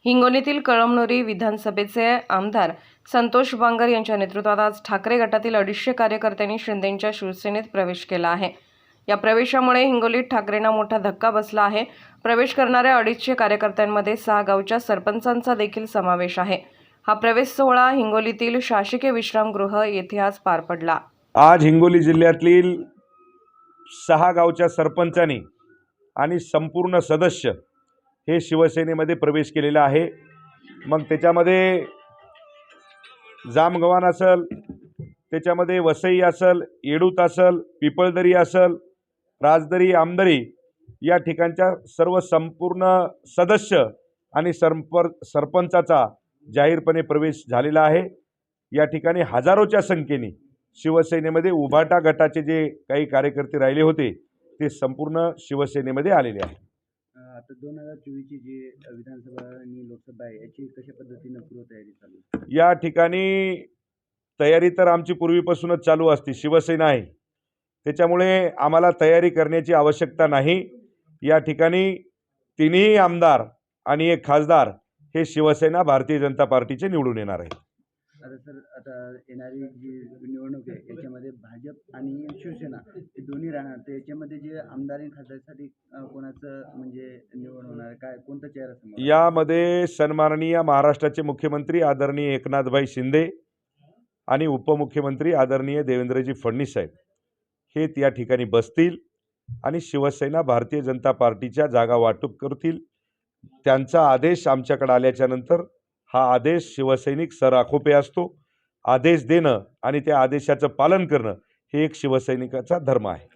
हिंगोलीतील कळमनुरी विधानसभेचे आमदार संतोष बांगर यांच्या नेतृत्वात आज ठाकरे गटातील 250 कार्यकर्त्यांनी शिंदेंच्या शिवसेनेत प्रवेश केला आहे। या प्रवेशामुळे हिंगोलीत ठाकरेंना मोठा धक्का बसला आहे। प्रवेश करणाऱ्या 250 कार्यकर्त्यांमध्ये 6 गावच्या सरपंचांचा देखील समावेश आहे। हा प्रवेश सोहळा हिंगोलीतील शासकीय विश्रामगृह येथे आज पार पडला। आज हिंगोली जिल्ह्यातील 6 गावच्या सरपंचांनी आणि संपूर्ण सदस्य हे शिवसेनेमध्ये प्रवेश केलेला आहे। मग त्याच्यामध्ये जामगव्हाण असेल, त्याच्यामध्ये वसई असेल, येडूत असेल, पिपळदरी असेल, राजदरी, आमदरी या ठिकाणच्या सर्व संपूर्ण सदस्य आणि सरपंचाचा जाहीरपणे प्रवेश झालेला आहे। या ठिकाणी हजारोच्या संख्येने शिवसेनेमध्ये उभाटा गटाचे जे काही कार्यकर्ते राहिले होते ते संपूर्ण शिवसेनेमध्ये आलेले आहेत। आता 2024 ची जी विधानसभा आणि लोकसभा आहे याची कशा पद्धतीने पूर्वतयारी चालू आहे? या ठिकाणी तयारी तर आमची पूर्वीपासूनच चालू असते। शिवसेना आहे त्याच्यामुळे आम्हाला तयारी करण्याची आवश्यकता नाही। या ठिकाणी तिन्ही आमदार आणि एक खासदार हे शिवसेना भारतीय जनता पार्टीचे निवडून येणार आहे। आता सर, आता येणारी जी निवडणूक आहे याच्यामध्ये भाजप आणि शिवसेना हे दोन्ही राहणार, तर याच्यामध्ये जे आमदार आणि खासदारसाठी कोणाचं म्हणजे निवड होणार, काय कोणता चेहरा समोर? यामध्ये सन्माननीय महाराष्ट्राचे मुख्यमंत्री आदरणीय एकनाथभाई शिंदे आणि उपमुख्यमंत्री आदरणीय देवेंद्रजी फडणवीस साहेब हे त्या ठिकाणी बसतील आणि शिवसेना भारतीय जनता पार्टीच्या जागा वाटप करतील। त्यांचा आदेश आमच्याकडे आल्याच्या नंतर हा आदेश शिवसैनिक सराखोपे असतो। आदेश देणं आणि त्या आदेशाचं पालन करणं हे एक शिवसैनिकाचा धर्म आहे।